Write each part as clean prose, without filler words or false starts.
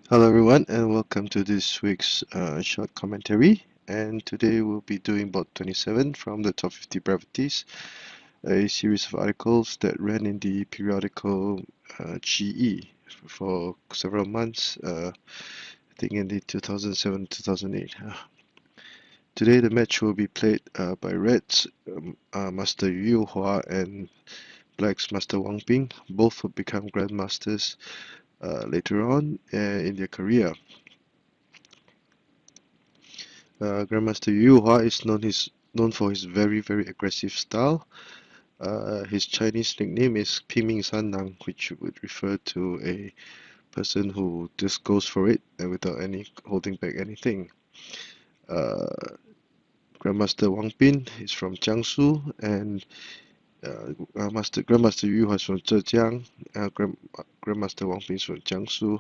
Hello everyone and welcome to this week's short commentary, and today we'll be doing about 27 from the top 50 brevities, a series of articles that ran in the periodical Qiyi for several months, I think in the 2007-2008. Today the match will be played by Red's Master Yu Youhua and Black's Master Wang. Both will become Grandmasters later on in their career. Grandmaster Yu Youhua is known for his very aggressive style. His Chinese nickname is Piming Sanang, which would refer to a person who just goes for it and without any holding back anything. Grandmaster Wang Bin is from Jiangsu, and Grandmaster Yu Youhua is from Zhejiang. Grandmaster Wang Bin is from Jiangsu,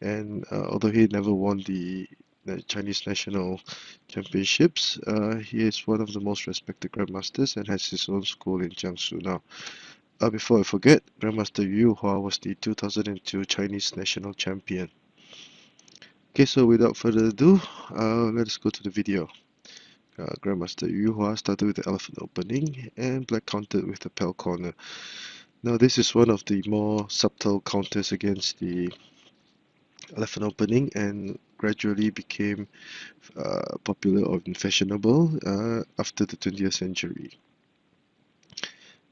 and although he never won the Chinese national championships, he is one of the most respected grandmasters and has his own school in Jiangsu now. Before I forget, Grandmaster Yu Youhua was the 2002 Chinese national champion. Okay, so without further ado, let us go to the video. Grandmaster Yu Youhua started with the elephant opening, and Black countered with the Palcorner. Now this is one of the more subtle counters against the elephant opening, and gradually became popular or fashionable after the 20th century.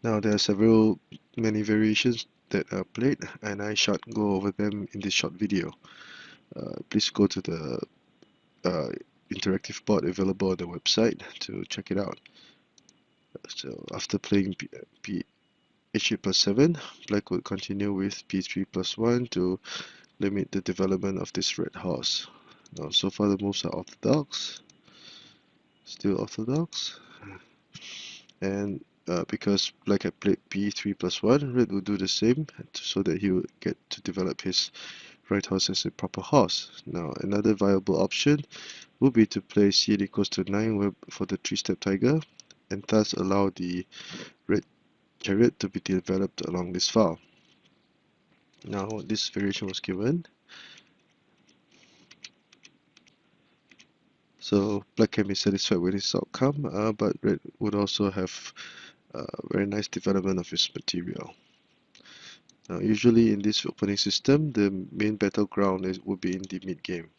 Now there are many variations that are played, and I shan't go over them in this short video. Please go to the interactive board available on the website to check it out. So after playing h8 plus 7, Black would continue with b3 plus 1 to limit the development of this red horse. Now so far the moves are orthodox, still orthodox, and because Black had played b3 plus 1, Red would do the same so that he would get to develop his right horse as a proper horse. Now another viable option would be to play c8 equals to 9 for the 3-step tiger, and thus allow the red chariot to be developed along this file. Now this variation was given, so Black can be satisfied with his outcome, but Red would also have very nice development of his material. Now usually in this opening system, the main battleground would be in the mid game.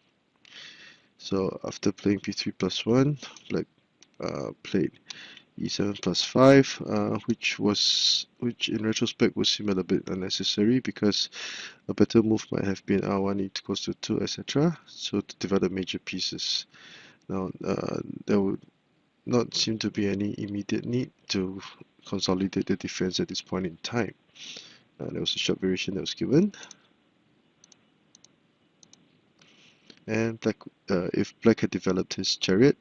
So after playing p3 plus 1, Black played e7 plus 5, which in retrospect would seem a little bit unnecessary, because a better move might have been r1 equals to 2, etc. So to develop major pieces. Now there would not seem to be any immediate need to consolidate the defense at this point in time. There was a short variation that was given, and if Black had developed his chariot,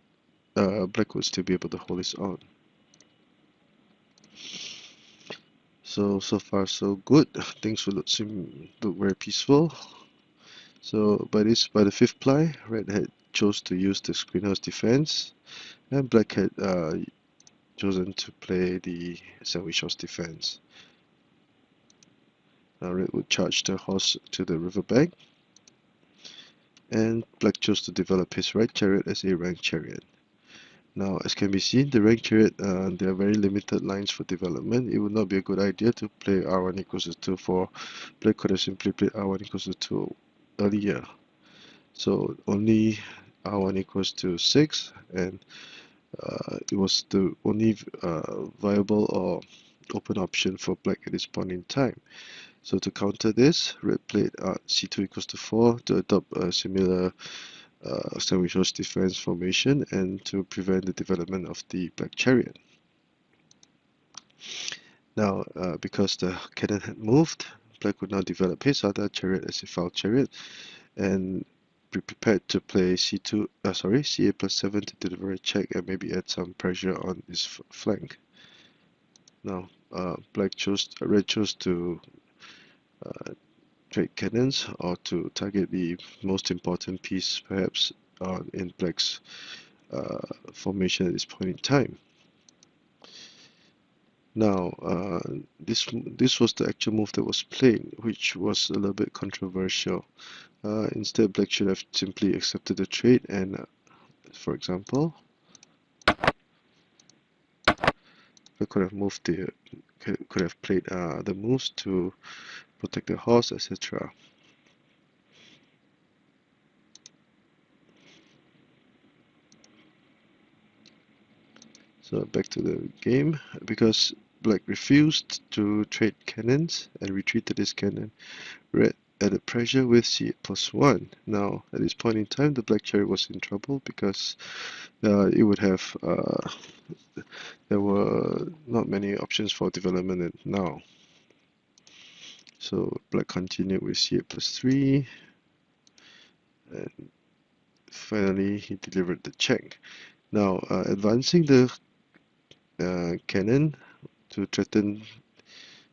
Black would still be able to hold his own. So far so good. Things would look very peaceful. So by the fifth ply, Red had chose to use the greenhouse defense, and Black had chosen to play the sandwich horse defense. Now Red would charge the horse to the riverbank, and Black chose to develop his right chariot as a rank chariot. Now, as can be seen, the rank chariot, there are very limited lines for development. It would not be a good idea to play r1 equals to 2 for Black could have simply played r1 equals to 2 earlier. So only r1 equals to 6, and it was the only viable or open option for Black at this point in time. So to counter this, Red played c2 equals to 4 to adopt a similar sandwich horse defense formation and to prevent the development of the Black chariot. Now, because the cannon had moved, Black would now develop his other chariot as a foul chariot and be prepared to play c8 plus 7 to deliver a check and maybe add some pressure on his flank. Now, Red chose to trade cannons, or to target the most important piece perhaps in Black's formation at this point in time. Now, this was the actual move that was played, which was a little bit controversial. Instead, black should have simply accepted the trade and, for example, we could have moved the could have played the moves to protect the horse, etc. So back to the game, because black refused to trade cannons and retreated his cannon, red added pressure with c+1. Now, at this point in time, the black chariot was in trouble because it would have there were not many options for development now. So black continued with c8+3, and finally he delivered the check. Now, advancing the cannon to threaten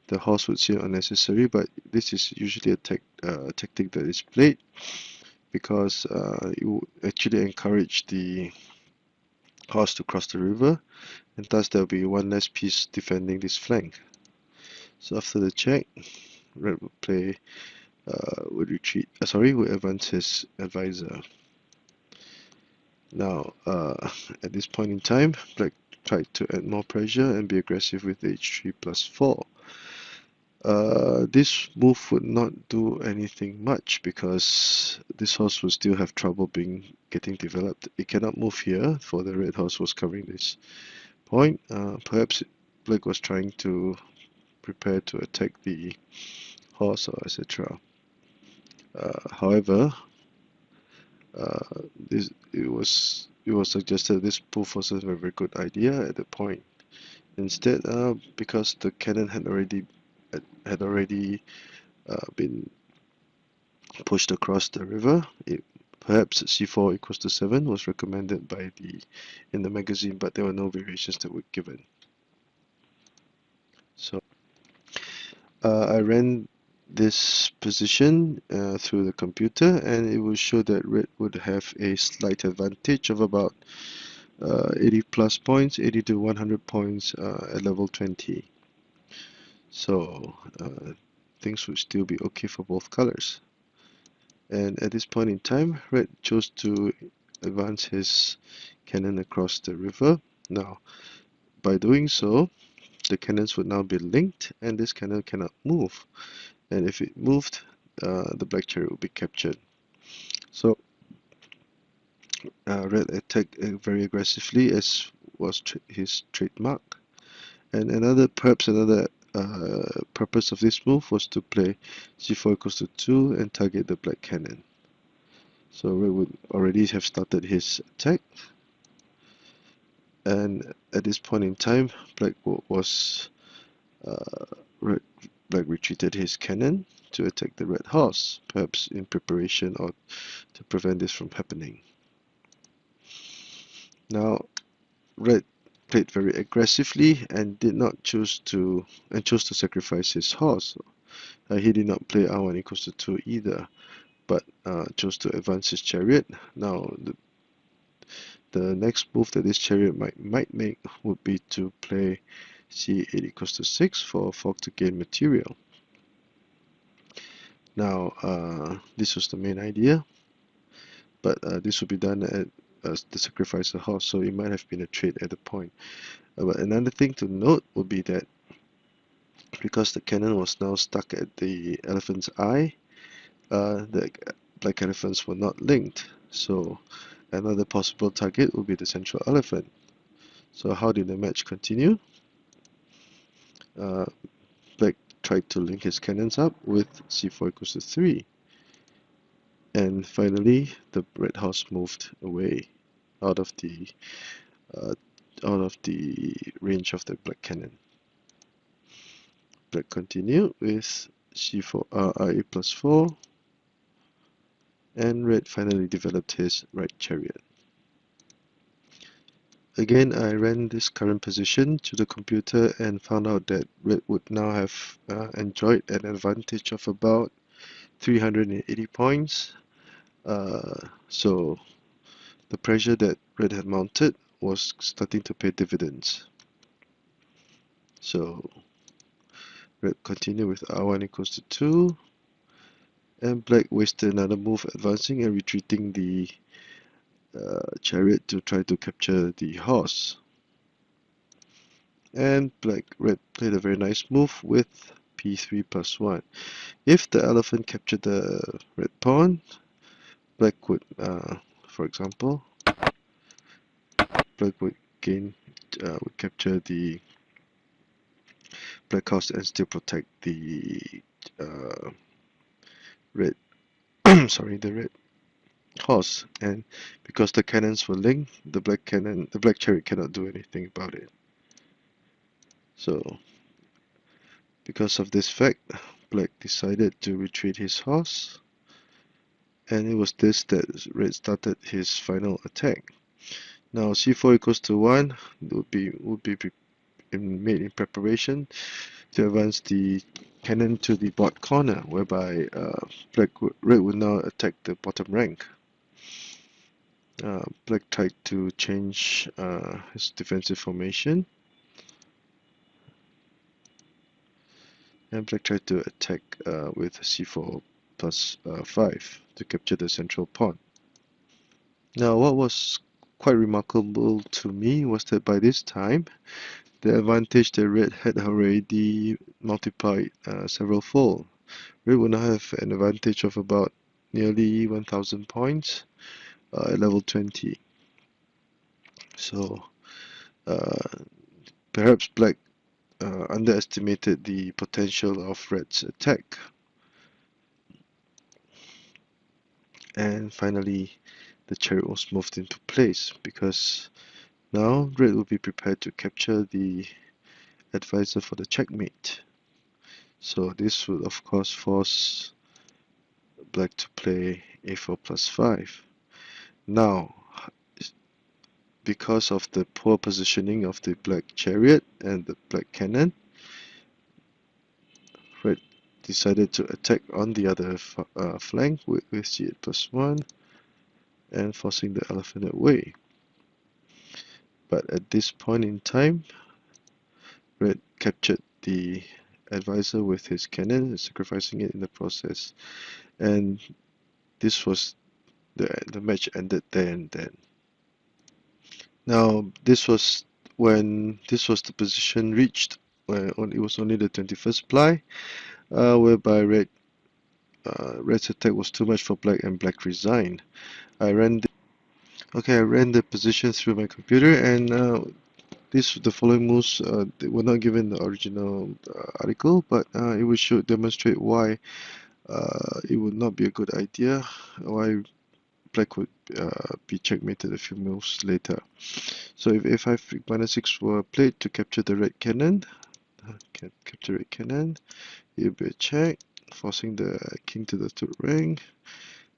the horse would seem unnecessary, but this is usually a tactic that is played because it would actually encourage the horse to cross the river, and thus there will be one less piece defending this flank. So after the check, red would play, would retreat, would advance his advisor. Now, at this point in time, black tried to add more pressure and be aggressive with h3+4. This move would not do anything much because this horse would still have trouble getting developed. It cannot move here, for the red horse was covering this point. Perhaps black was trying to prepare to attack the horse or etc. However, it was suggested this move wasn't a very good idea at the point. Instead, because the cannon had already been pushed across the river, perhaps c4 equals to 7 was recommended in the magazine, but there were no variations that were given. So I ran this position through the computer, and it will show that red would have a slight advantage of about 80 plus points, 80 to 100 points at level 20. So things would still be okay for both colors. And at this point in time, red chose to advance his cannon across the river. Now, by doing so, the cannons would now be linked, and this cannon cannot move. And if it moved, the black chariot would be captured. So, red attacked very aggressively, as was his trademark. And perhaps another purpose of this move was to play c4 equals to 2 and target the black cannon. So red would already have started his attack, and at this point in time, black retreated his cannon to attack the red horse, perhaps in preparation or to prevent this from happening. Now, red played very aggressively and chose to sacrifice his horse. He did not play r1 equals to 2 either, but chose to advance his chariot. Now, the next move that this chariot might make would be to play c8 equals to 6 for a fork to gain material. Now, this was the main idea, but this would be done at the sacrifice of horse, so it might have been a trade at the point. But another thing to note would be that because the cannon was now stuck at the elephant's eye, the black elephants were not linked. So another possible target would be the central elephant. So how did the match continue? Black tried to link his cannons up with c4 equals to 3. And finally, the red horse moved away out of the range of the black cannon. Black continued with c4 ra+4, and red finally developed his right chariot. Again, I ran this current position to the computer and found out that red would now have enjoyed an advantage of about 380 points. So the pressure that red had mounted was starting to pay dividends. So red continue with r1 equals to 2, and black wasted another move advancing and retreating the chariot to try to capture the horse. And red played a very nice move with p3 plus 1. If the elephant captured the red pawn, black would, for example, black would capture the black horse and still protect the red the red horse. And because the cannons were linked, the black chariot cannot do anything about it. So because of this fact, black decided to retreat his horse, and it was this that red started his final attack. Now c4 equals to 1 would be made in preparation to advance the cannon to the bot corner, whereby red would now attack the bottom rank. Black tried to change his defensive formation, and black tried to attack with c4 plus 5 to capture the central pawn. Now what was quite remarkable to me was that by this time, the advantage that red had already multiplied several fold. Red would now have an advantage of about nearly 1000 points at level 20. So perhaps black underestimated the potential of red's attack. And finally, the chariot was moved into place because now red will be prepared to capture the advisor for the checkmate. So this would of course force black to play a4 plus 5. Now, because of the poor positioning of the black chariot and the black cannon, red decided to attack on the other flank with c8 plus 1 and forcing the elephant away. But at this point in time, red captured the advisor with his cannon, sacrificing it in the process, and this was the match ended there and then. Now this was the position reached when it was only the 21st ply, whereby red's attack was too much for black and black resigned. I ran the position through my computer, and the following moves they were not given the original article, but it would demonstrate why it would not be a good idea, why black would be checkmated a few moves later. So if a5 minus 6 were played to capture the red cannon, it would be a check, forcing the king to the third rank,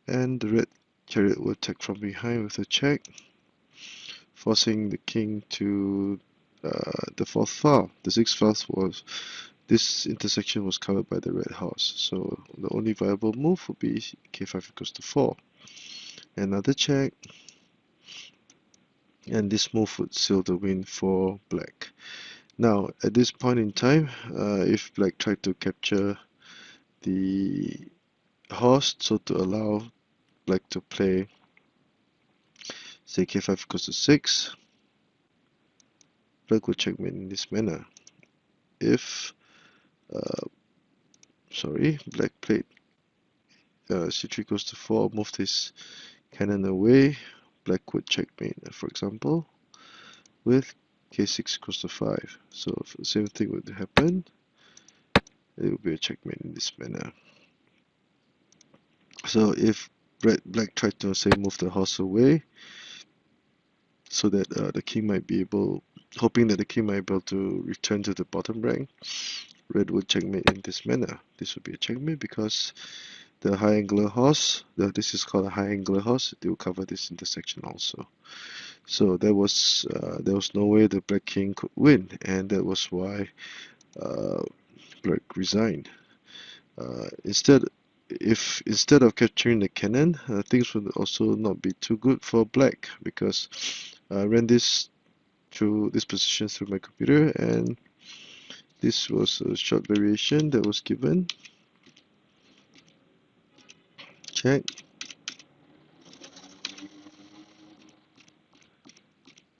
and the red chariot will attack from behind with a check, forcing the king to the fourth file. The sixth file was this intersection was covered by the red horse, so the only viable move would be k5 equals to 4. Another check, and this move would seal the win for black. Now at this point in time, if black tried to capture the horse, so to allow black to play, say k5 equals to 6, black would checkmate in this manner. If black played c3 equals to 4, moved his cannon away, black would checkmate, for example, with k6 equals to 5. So if the same thing would happen, it would be a checkmate in this manner. So if black tried to say move the horse away, so that the king might be able, hoping that the king might be able to return to the bottom rank, red would checkmate in this manner. This would be a checkmate because the high angular horse, this is called a high angular horse, it will cover this intersection also. So there was no way the black king could win, and that was why black resigned. Instead of capturing the cannon, things would also not be too good for black, because I ran this position through my computer, and This was a short variation that was given. Check.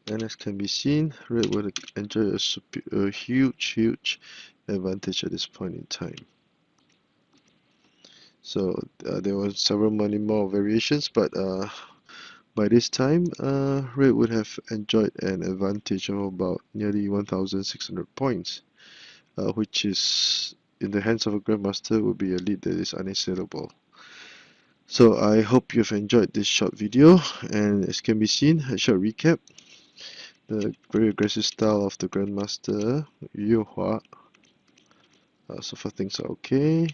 And as can be seen, red will enjoy a huge advantage at this point in time. So there were several many more variations, but by this time, red would have enjoyed an advantage of about nearly 1,600 points, which is in the hands of a grandmaster would be a lead that is unassailable. So I hope you've enjoyed this short video, and as can be seen, a short recap. The very aggressive style of the grandmaster Yu Youhua. So far things are okay.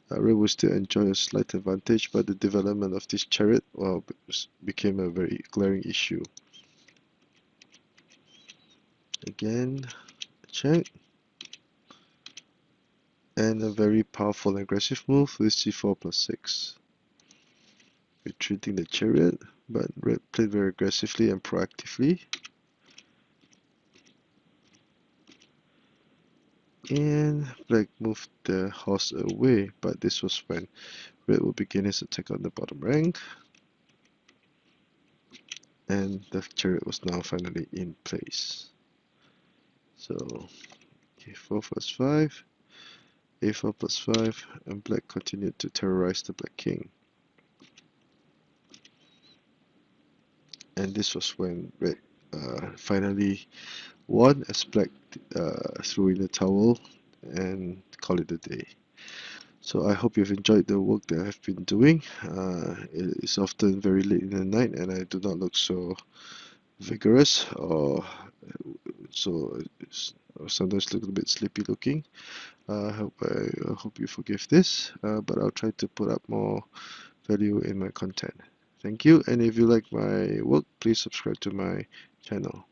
Red will still enjoy a slight advantage, but the development of this chariot, well, became a very glaring issue. Again, check. And a very powerful and aggressive move with c4 plus 6. Retreating the chariot, but red played very aggressively and proactively. And black moved the horse away, but this was when red will begin his attack on the bottom rank. And the chariot was now finally in place. So a4 plus 5, a4 plus 5, and black continued to terrorize the black king. And this was when red finally won as black threw in the towel and call it a day. So I hope you've enjoyed the work that I've been doing. It is often very late in the night and I do not look so vigorous or so sometimes look a bit sleepy looking. I hope you forgive this, but I'll try to put up more value in my content. Thank you, and if you like my work, please subscribe to my channel.